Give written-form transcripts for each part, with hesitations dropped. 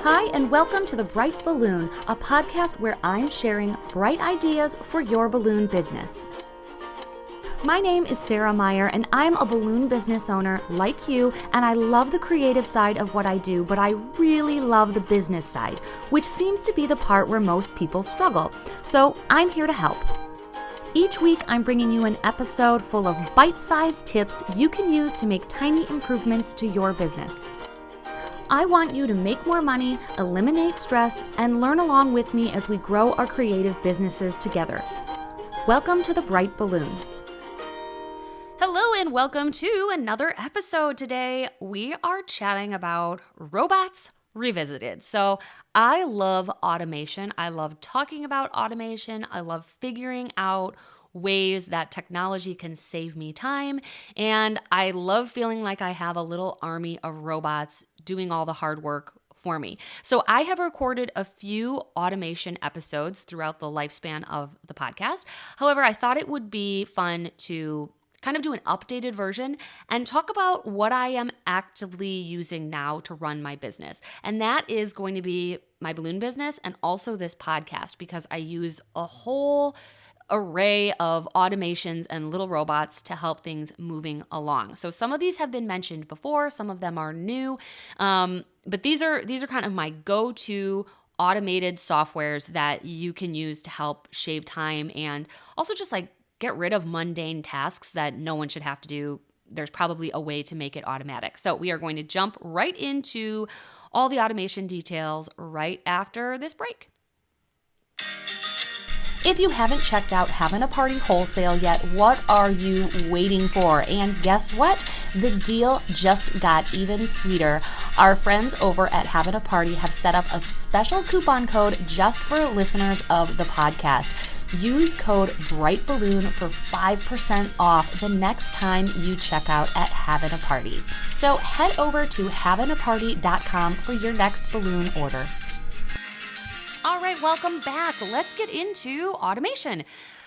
Hi, and welcome to The Bright Balloon, a podcast where I'm sharing bright ideas for your balloon business. My name is Sarah Meyer, and I'm a balloon business owner like you, and I love the creative side of what I do, but I really love the business side, which seems to be the part where most people struggle. So I'm here to help. Each week, I'm bringing you an episode full of bite-sized tips you can use to make tiny improvements to your business. I want you to make more money, eliminate stress, and learn along with me as we grow our creative businesses together. Welcome to The Bright Balloon. Hello and welcome to another episode. Today, we are chatting about robots revisited. So I love automation. I love talking about automation. I love figuring out ways that technology can save me time. And I love feeling like I have a little army of robots doing all the hard work for me. So I have recorded a few automation episodes throughout the lifespan of the podcast. However, I thought it would be fun to kind of do an updated version and talk about what I am actively using now to run my business. And that is going to be my balloon business and also this podcast, because I use a whole array of automations and little robots to help things moving along. So some of these have been mentioned before, some of them are new, but these are kind of my go-to automated softwares that you can use to help shave time and also just like get rid of mundane tasks that no one should have to do. There's probably a way to make it automatic. So we are going to jump right into all the automation details right after this break. If you haven't checked out Having a Party Wholesale yet, what are you waiting for? And guess what? The deal just got even sweeter. Our friends over at Having a Party have set up a special coupon code just for listeners of the podcast. Use code BRIGHTBALLOON for 5% off the next time you check out at Having a Party. So head over to havingaparty.com for your next balloon order. All right, welcome back. Let's get into automation.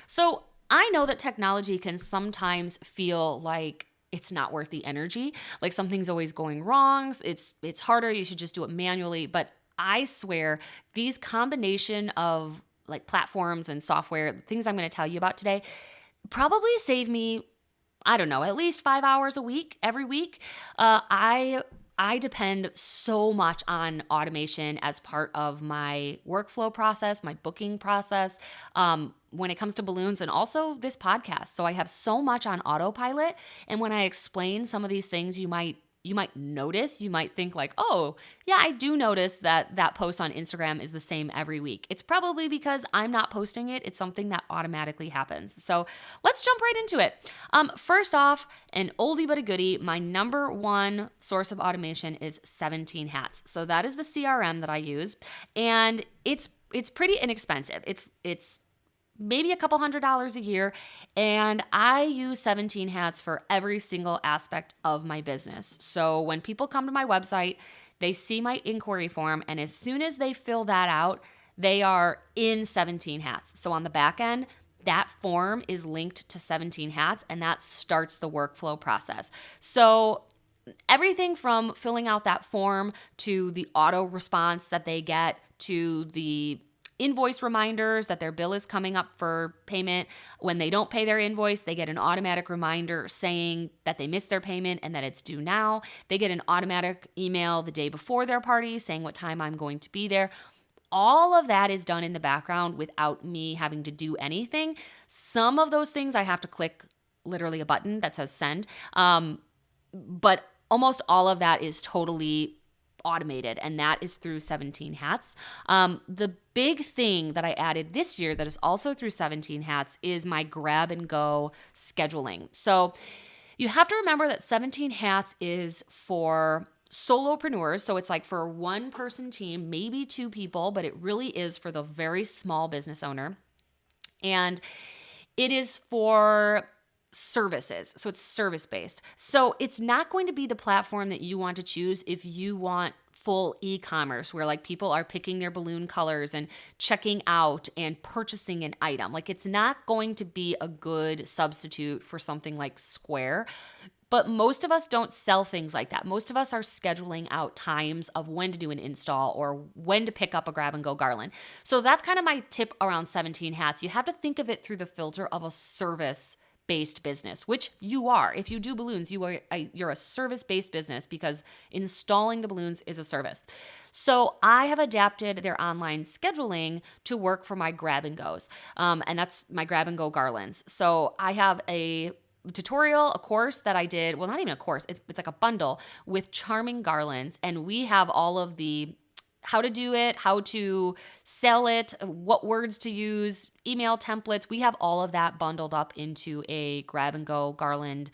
So I know that technology can sometimes feel like it's not worth the energy, like something's always going wrong. It's harder. You should just do it manually. But I swear these combination of like platforms and software, things I'm going to tell you about today, probably save me, I don't know, at least 5 hours a week, every week. I depend so much on automation as part of my workflow process, my booking process, when it comes to balloons and also this podcast. So I have so much on autopilot. And when I explain some of these things, you might notice, you might think like, oh, yeah, I do notice that post on Instagram is the same every week. It's probably because I'm not posting it. It's something that automatically happens. So let's jump right into it. First off, an oldie but a goodie, my number one source of automation is 17 Hats. So that is the CRM that I use. And it's pretty inexpensive. It's maybe a couple $100s a year. And I use 17 Hats for every single aspect of my business. So when people come to my website, they see my inquiry form, and as soon as they fill that out, they are in 17 Hats. So on the back end, that form is linked to 17 Hats, and that starts the workflow process. So everything from filling out that form to the auto response that they get to the invoice reminders that their bill is coming up for payment. When they don't pay their invoice, they get an automatic reminder saying that they missed their payment and that it's due now. They get an automatic email the day before their party saying what time I'm going to be there. All of that is done in the background without me having to do anything. Some of those things I have to click literally a button that says send. But almost all of that is totally automated, and that is through 17 Hats. The big thing that I added this year that is also through 17 Hats is my grab and go scheduling. So you have to remember that 17 Hats is for solopreneurs. So it's like for a one-person team, maybe two people, but it really is for the very small business owner. And it is for services. So it's service-based. So it's not going to be the platform that you want to choose if you want full e-commerce where like people are picking their balloon colors and checking out and purchasing an item. Like it's not going to be a good substitute for something like Square But most of us don't sell things like that. Most of us are scheduling out times of when to do an install or when to pick up a grab and go garland. So that's kind of my tip around 17 hats. You have to think of it through the filter of a service-based business, which you are. If you do balloons, you're a service-based business because installing the balloons is a service. So I have adapted their online scheduling to work for my grab and goes, and that's my grab and go garlands. So I have a tutorial, a course that I did, well, not even a course, it's like a bundle with charming garlands, and we have all of the how to do it, how to sell it, what words to use, email templates. We have all of that bundled up into a grab and go garland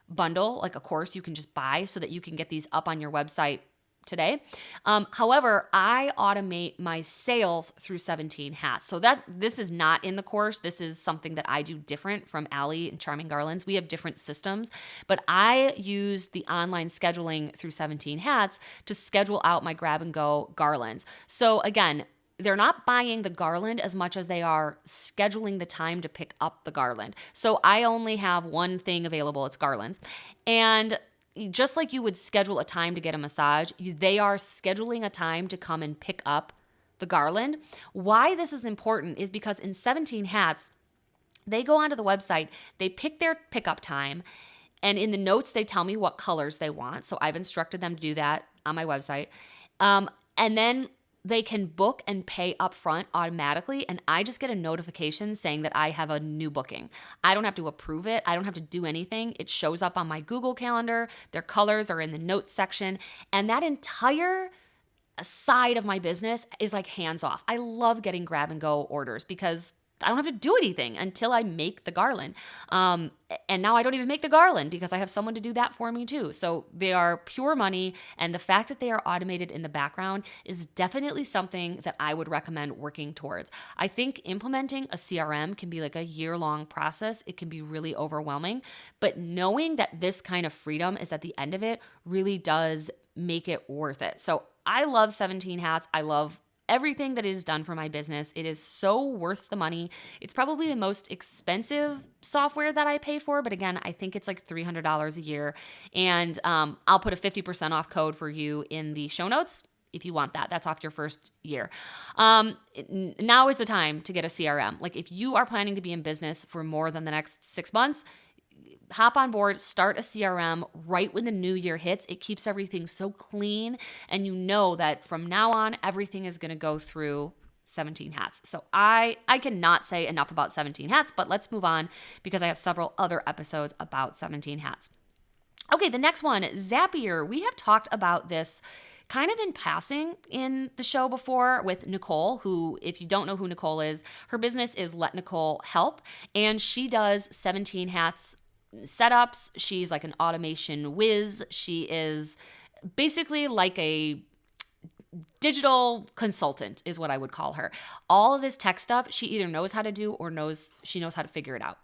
bundle, like a course you can just buy so that you can get these up on your website today. However, I automate my sales through 17 hats. So this is not in the course. This is something that I do different from Allie and Charming Garlands. We have different systems, but I use the online scheduling through 17 hats to schedule out my grab and go garlands. So again, they're not buying the garland as much as they are scheduling the time to pick up the garland. So I only have one thing available. It's garlands. And just like you would schedule a time to get a massage, they are scheduling a time to come and pick up the garland. Why this is important is because in 17 hats, they go onto the website, they pick their pickup time, and in the notes, they tell me what colors they want. So I've instructed them to do that on my website. And then they can book and pay upfront automatically, and I just get a notification saying that I have a new booking. I don't have to approve it. I don't have to do anything. It shows up on my Google Calendar. Their colors are in the notes section, and that entire side of my business is like hands off. I love getting grab and go orders because I don't have to do anything until I make the garland. And now I don't even make the garland because I have someone to do that for me too. So they are pure money. And the fact that they are automated in the background is definitely something that I would recommend working towards. I think implementing a CRM can be like a year-long process. It can be really overwhelming. But knowing that this kind of freedom is at the end of it really does make it worth it. So I love 17 hats. I love everything that it has done for my business. It is so worth the money. It's probably the most expensive software that I pay for, but again, I think it's like $300 a year. And I'll put a 50% off code for you in the show notes if you want that. That's off your first year. Now is the time to get a CRM. Like if you are planning to be in business for more than the next 6 months, hop on board, start a CRM right when the new year hits. It keeps everything so clean, and you know that from now on, everything is going to go through 17 hats. So I cannot say enough about 17 hats, but let's move on because I have several other episodes about 17 hats. Okay, the next one, Zapier. We have talked about this kind of in passing in the show before with Nicole, who, if you don't know who Nicole is, her business is Let Nicole Help, and she does 17 hats setups. She's like an automation whiz. She is basically like a digital consultant is what I would call her. All of this tech stuff, she either knows how to do or she knows how to figure it out.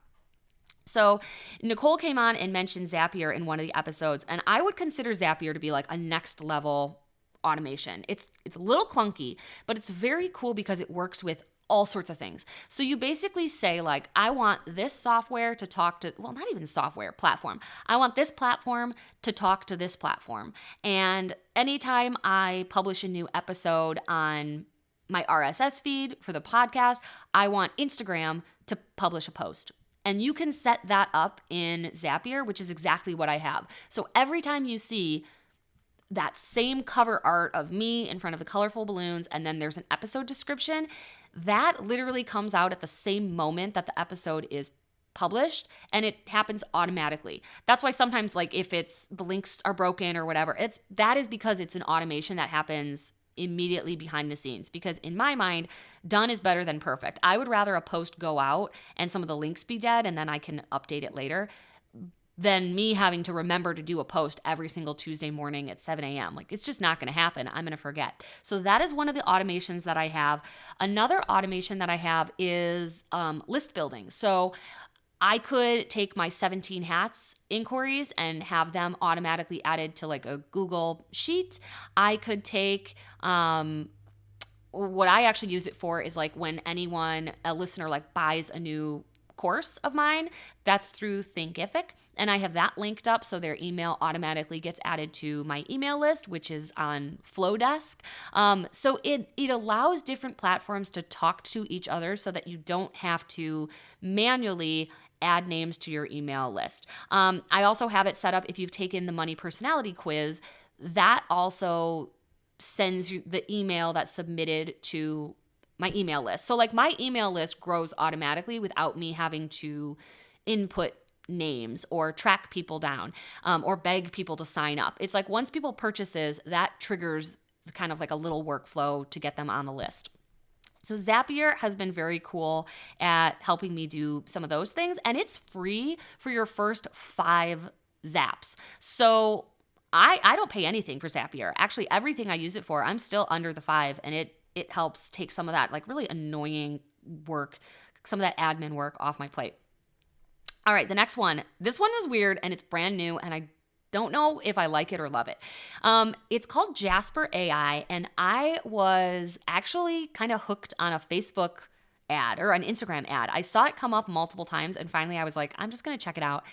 So Nicole came on and mentioned Zapier in one of the episodes, and I would consider Zapier to be like a next level automation. It's a little clunky, but it's very cool because it works with all sorts of things. So you basically say like, I want this software to talk to, well, not even software, platform. I want this platform to talk to this platform. And anytime I publish a new episode on my RSS feed for the podcast, I want Instagram to publish a post. And you can set that up in Zapier, which is exactly what I have. So every time you see that same cover art of me in front of the colorful balloons, and then there's an episode description, that literally comes out at the same moment that the episode is published, and it happens automatically. That's why sometimes, like if it's the links are broken or whatever, that is because it's an automation that happens immediately behind the scenes. Because in my mind, done is better than perfect. I would rather a post go out and some of the links be dead and then I can update it later than me having to remember to do a post every single Tuesday morning at 7 a.m. Like, it's just not going to happen. I'm going to forget. So that is one of the automations that I have. Another automation that I have is list building. So I could take my 17 hats inquiries and have them automatically added to like a Google sheet. I could take what I actually use it for is like when a listener like buys a new course of mine. That's through Thinkific, and I have that linked up so their email automatically gets added to my email list, which is on Flowdesk. So it allows different platforms to talk to each other so that you don't have to manually add names to your email list. I also have it set up, if you've taken the money personality quiz, that also sends you the email that's submitted to my email list. So like my email list grows automatically without me having to input names or track people down or beg people to sign up. It's like once people purchases, that triggers kind of like a little workflow to get them on the list. So Zapier has been very cool at helping me do some of those things, and it's free for your first 5 zaps. So I don't pay anything for Zapier. Actually, everything I use it for, I'm still under the 5, and it helps take some of that like really annoying work, some of that admin work off my plate. All right, the next one. This one is weird and it's brand new, and I don't know if I like it or love it. It's called Jasper AI, and I was actually kind of hooked on a Facebook ad or an Instagram ad. I saw it come up multiple times, and finally I was like, I'm just going to check it out.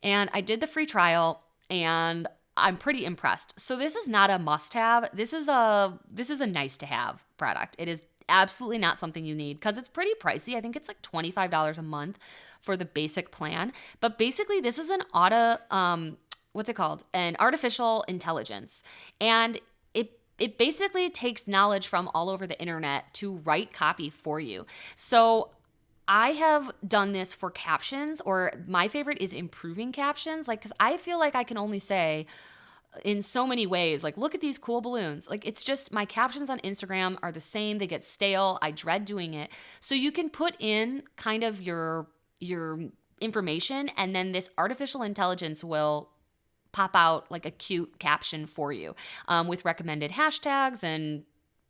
And I did the free trial, and I'm pretty impressed. So this is not a must-have. This is a nice-to-have product. It is absolutely not something you need because it's pretty pricey. I think it's like $25 a month for the basic plan. But basically, this is an an artificial intelligence. And it basically takes knowledge from all over the internet to write copy for you. So I have done this for captions, or my favorite is improving captions, like, because I feel like I can only say in so many ways, like, look at these cool balloons. Like, it's just my captions on Instagram are the same. They get stale. I dread doing it. So you can put in kind of your information, and then this artificial intelligence will pop out like a cute caption for you with recommended hashtags and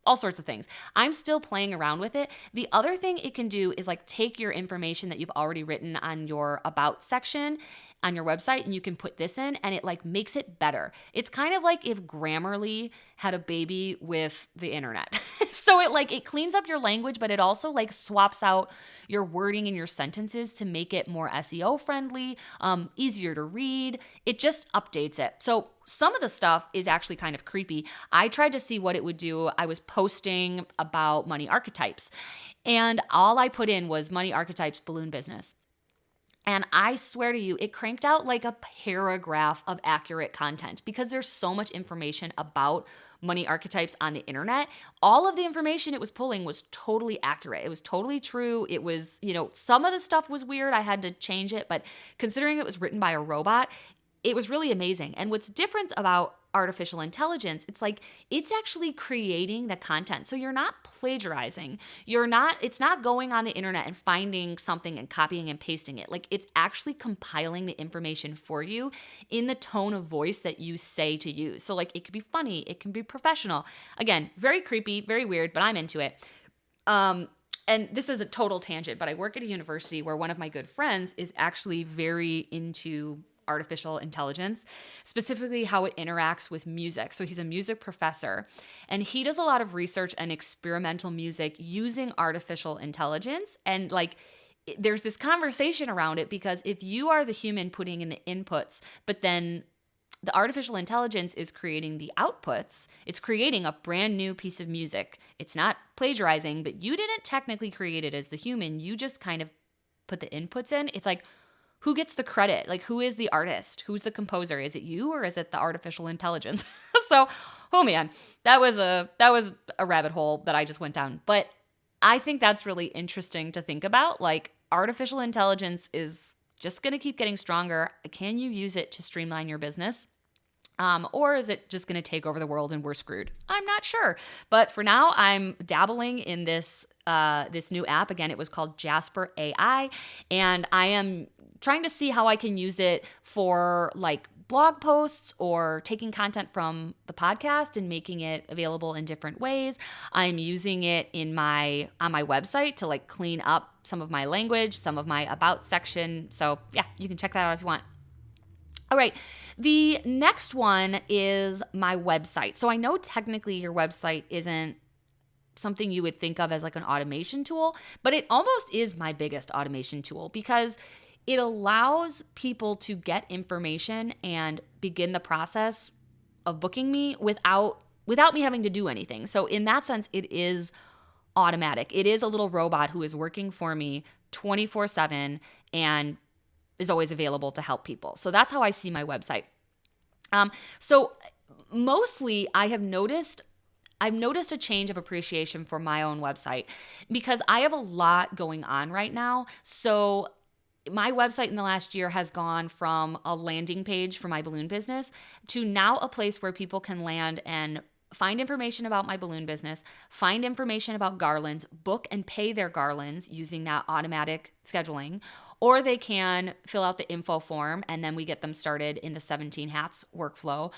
all sorts of things. I'm still playing around with it. The other thing it can do is like take your information that you've already written on your about section on your website, and you can put this in, and it like makes it better. It's kind of like if Grammarly had a baby with the internet. So it cleans up your language, but it also like swaps out your wording in your sentences to make it more SEO friendly, easier to read. It just updates it. So some of the stuff is actually kind of creepy. I tried to see what it would do. I was posting about money archetypes, and all I put in was money archetypes, balloon business. And I swear to you, it cranked out like a paragraph of accurate content because there's so much information about money archetypes on the internet. All of the information it was pulling was totally accurate. It was totally true. It was, some of the stuff was weird. I had to change it, but considering it was written by a robot, it was really amazing. And what's different about artificial intelligence, it's like it's actually creating the content. So you're not plagiarizing. It's not going on the internet and finding something and copying and pasting it. Like, it's actually compiling the information for you in the tone of voice that you say to use. So like, it could be funny, it can be professional. Again, very creepy, very weird, but I'm into it. And this is a total tangent, but I work at a university where one of my good friends is actually very into artificial intelligence, specifically how it interacts with music. So he's a music professor, and he does a lot of research and experimental music using artificial intelligence. And like, there's this conversation around it because if you are the human putting in the inputs, but then the artificial intelligence is creating the outputs, it's creating a brand new piece of music. It's not plagiarizing, but you didn't technically create it as the human. You just kind of put the inputs in. It's like, who gets the credit? Like, who is the artist? Who's the composer? Is it you or is it the artificial intelligence? So, oh man, that was a rabbit hole that I just went down. But I think that's really interesting to think about. Like, artificial intelligence is just going to keep getting stronger. Can you use it to streamline your business? Or is it just going to take over the world and we're screwed? I'm not sure. But for now, I'm dabbling in this new app. Again, it was called Jasper AI, and I am trying to see how I can use it for like blog posts or taking content from the podcast and making it available in different ways. I'm using it on my website to like clean up some of my language, some of my about section. So yeah, you can check that out if you want. All right, the next one is my website. So I know technically your website isn't something you would think of as like an automation tool, but it almost is my biggest automation tool because it allows people to get information and begin the process of booking me without me having to do anything. So in that sense, it is automatic. It is a little robot who is working for me 24/7 and is always available to help people. So that's how I see my website. So mostly I've noticed a change of appreciation for my own website because I have a lot going on right now. So my website in the last year has gone from a landing page for my balloon business to now a place where people can land and find information about my balloon business, find information about garlands, book and pay their garlands using that automatic scheduling, or they can fill out the info form and then we get them started in the 17 hats workflow.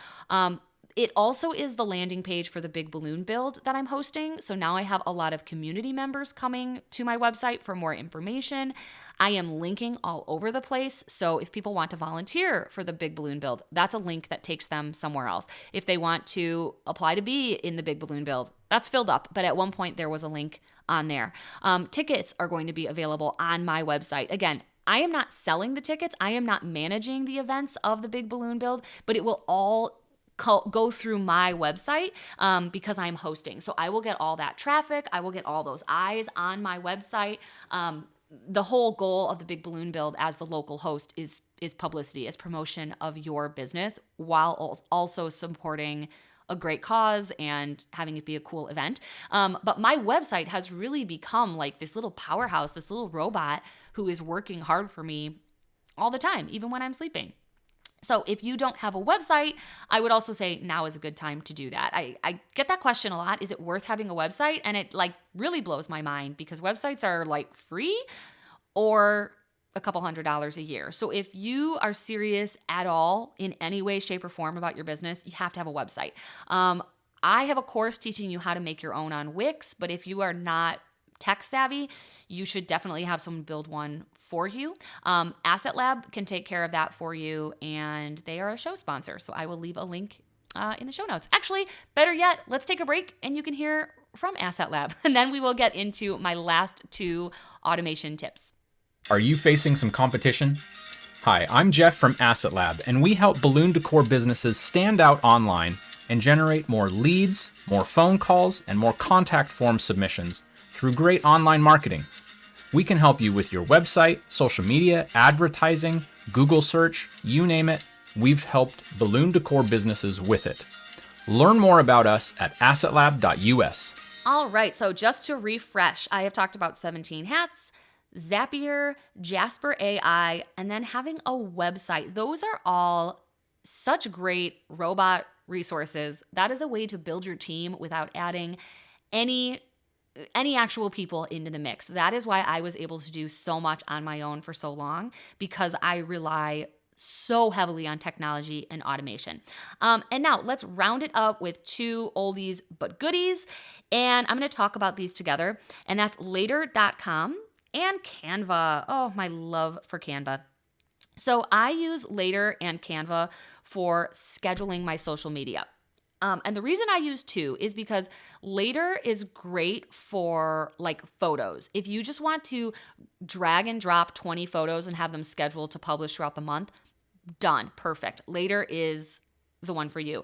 It also is the landing page for the big balloon build that I'm hosting. So now I have a lot of community members coming to my website for more information. I am linking all over the place. So if people want to volunteer for the big balloon build, that's a link that takes them somewhere else. If they want to apply to be in the big balloon build, that's filled up. But at one point there was a link on there. Tickets are going to be available on my website. Again, I am not selling the tickets. I am not managing the events of the big balloon build, but it will all go through my website because I'm hosting. So I will get all that traffic. I will get all those eyes on my website. The whole goal of the big balloon build as the local host is publicity, is promotion of your business while also supporting a great cause and having it be a cool event. But my website has really become like this little powerhouse, this little robot who is working hard for me all the time, even when I'm sleeping. So if you don't have a website, I would also say now is a good time to do that. I get that question a lot. Is it worth having a website? And it like really blows my mind because websites are like free or a couple $100s a year. So if you are serious at all in any way, shape, or form about your business, you have to have a website. I have a course teaching you how to make your own on Wix, but if you are not tech savvy, you should definitely have someone build one for you. Asset Lab can take care of that for you, and they are a show sponsor. So I will leave a link in the show notes. Actually, better yet, let's take a break and you can hear from Asset Lab. And then we will get into my last 2 automation tips. Are you facing some competition? Hi, I'm Jeff from Asset Lab, and we help balloon decor businesses stand out online and generate more leads, more phone calls, and more contact form submissions through great online marketing. We can help you with your website, social media, advertising, Google search, you name it. We've helped balloon decor businesses with it. Learn more about us at assetlab.us. All right, so just to refresh, I have talked about 17 hats, Zapier, Jasper AI, and then having a website. Those are all such great robot resources. That is a way to build your team without adding any actual people into the mix. That is why I was able to do so much on my own for so long, because I rely so heavily on technology and automation. And now let's round it up with 2 oldies but goodies. And I'm going to talk about these together. And that's later.com and Canva. Oh, my love for Canva. So I use Later and Canva for scheduling my social media. And the reason I use 2 is because Later is great for like photos. If you just want to drag and drop 20 photos and have them scheduled to publish throughout the month, done. Perfect. Later is the one for you.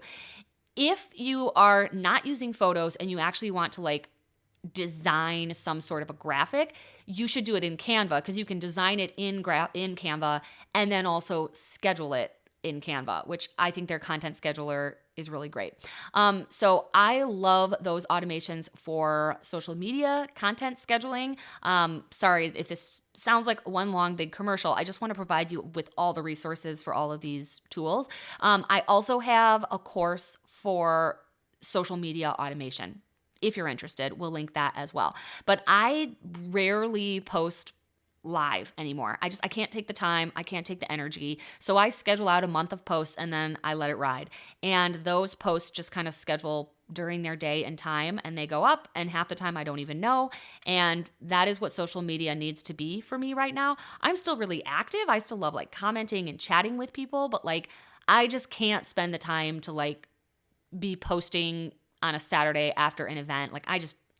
If you are not using photos and you actually want to like design some sort of a graphic, you should do it in Canva because you can design it in Canva and then also schedule it in Canva, which I think their content scheduler is really great. So I love those automations for social media content scheduling. Sorry if this sounds like one long big commercial. I just want to provide you with all the resources for all of these tools. I also have a course for social media automation. If you're interested, we'll link that as well. But I rarely post live anymore. I can't take the time. I can't take the energy. So I schedule out a month of posts and then I let it ride. And those posts just kind of schedule during their day and time and they go up, and half the time I don't even know. And that is what social media needs to be for me right now. I'm still really active. I still love like commenting and chatting with people, but like I just can't spend the time to like be posting on a Saturday after an event. Like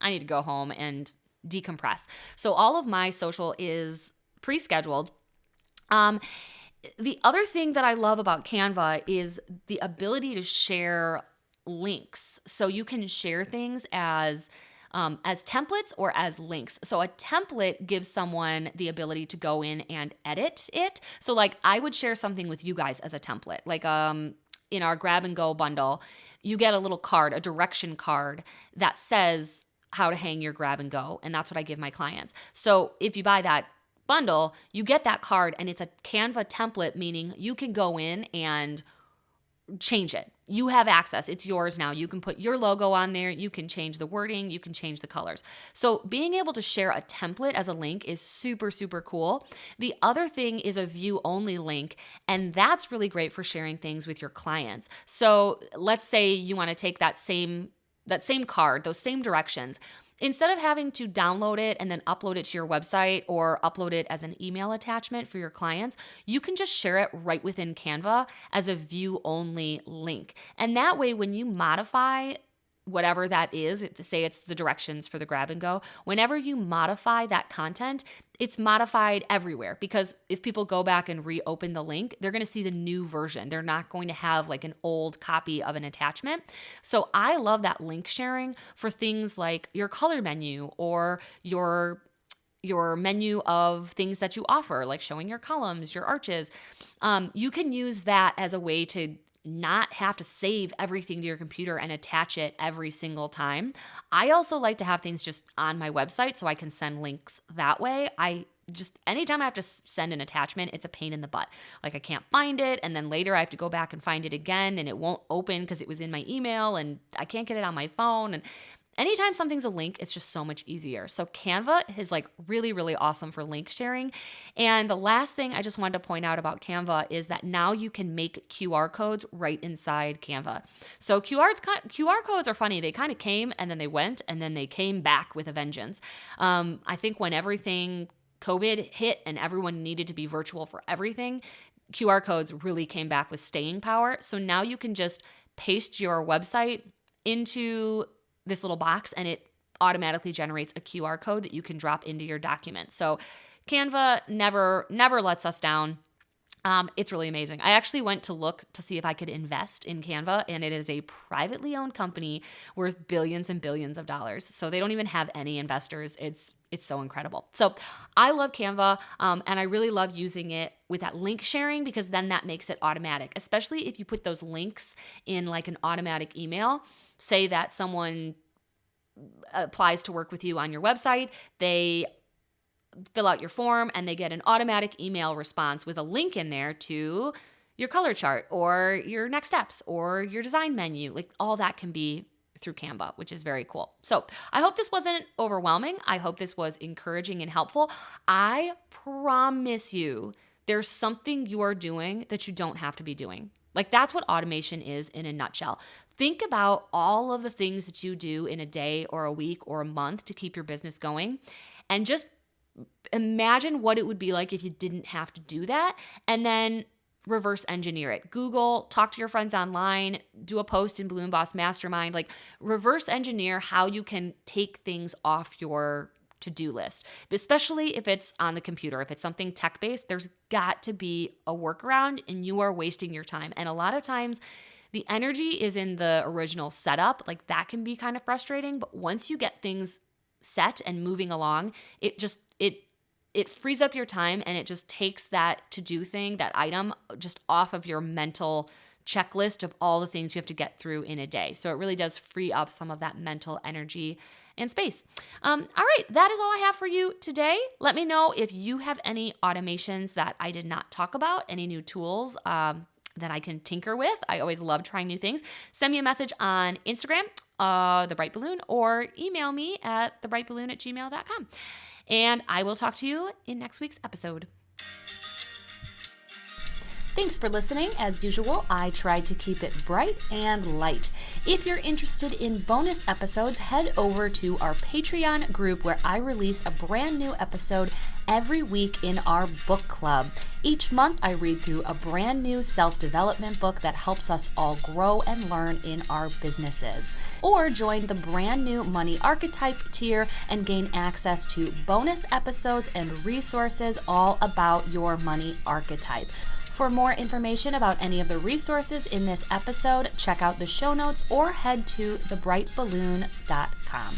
I need to go home and decompress. So all of my social is pre-scheduled. The other thing that I love about Canva is the ability to share links. So you can share things as templates or as links. So a template gives someone the ability to go in and edit it. So like I would share something with you guys as a template. Like in our grab and go bundle, you get a little card, a direction card that says how to hang your grab and go. And that's what I give my clients. So if you buy that bundle, you get that card and it's a Canva template, meaning you can go in and change it. You have access. It's yours now. You can put your logo on there. You can change the wording. You can change the colors. So being able to share a template as a link is super, super cool. The other thing is a view only link, and that's really great for sharing things with your clients. So let's say you want to take that same card, those same directions. Instead of having to download it and then upload it to your website or upload it as an email attachment for your clients, you can just share it right within Canva as a view-only link. And that way, when you modify whatever that is, say it's the directions for the grab and go, whenever you modify that content, it's modified everywhere, because if people go back and reopen the link, they're going to see the new version. They're not going to have like an old copy of an attachment. So I love that link sharing for things like your color menu or your menu of things that you offer, like showing your columns, your arches. You can use that as a way to not have to save everything to your computer and attach it every single time. I also like to have things just on my website so I can send links that way. Anytime I have to send an attachment, it's a pain in the butt. Like I can't find it, and then later I have to go back and find it again, and it won't open because it was in my email, and I can't get it on my phone. And anytime something's a link, it's just so much easier. So Canva is like really, really awesome for link sharing. And the last thing I just wanted to point out about Canva is that now you can make QR codes right inside Canva. So QR codes are funny. They kind of came and then they went and then they came back with a vengeance. I think when everything COVID hit and everyone needed to be virtual for everything, QR codes really came back with staying power. So now you can just paste your website into this little box and it automatically generates a QR code that you can drop into your document. So Canva never lets us down. It's really amazing. I actually went to look to see if I could invest in Canva, and it is a privately owned company worth billions and billions of dollars. So they don't even have any investors. It's so incredible. So I love Canva, and I really love using it with that link sharing, because then that makes it automatic, especially if you put those links in like an automatic email. Say that someone applies to work with you on your website, they fill out your form and they get an automatic email response with a link in there to your color chart or your next steps or your design menu. Like all that can be through Canva, which is very cool. So I hope this wasn't overwhelming. I hope this was encouraging and helpful. I promise you there's something you are doing that you don't have to be doing. Like that's what automation is in a nutshell. Think about all of the things that you do in a day or a week or a month to keep your business going, and just imagine what it would be like if you didn't have to do that, and then reverse engineer it. Google, talk to your friends online, do a post in Balloon Boss Mastermind, like reverse engineer how you can take things off your to-do list, especially if it's on the computer. If it's something tech-based, there's got to be a workaround, and you are wasting your time. And a lot of times the energy is in the original setup. Like that can be kind of frustrating, but once you get things set and moving along, it frees up your time, and it just takes that to-do thing, that item, just off of your mental checklist of all the things you have to get through in a day. So it really does free up some of that mental energy and space. All right, that is all I have for you today. Let me know if you have any automations that I did not talk about, any new tools that I can tinker with. I always love trying new things. Send me a message on Instagram, The Bright Balloon, or email me at thebrightballoon@gmail.com. And I will talk to you in next week's episode. Thanks for listening. As usual, I tried to keep it bright and light. If you're interested in bonus episodes, head over to our Patreon group where I release a brand new episode every week in our book club. Each month, I read through a brand new self-development book that helps us all grow and learn in our businesses. Or join the brand new Money Archetype tier and gain access to bonus episodes and resources all about your money archetype. For more information about any of the resources in this episode, check out the show notes or head to thebrightballoon.com.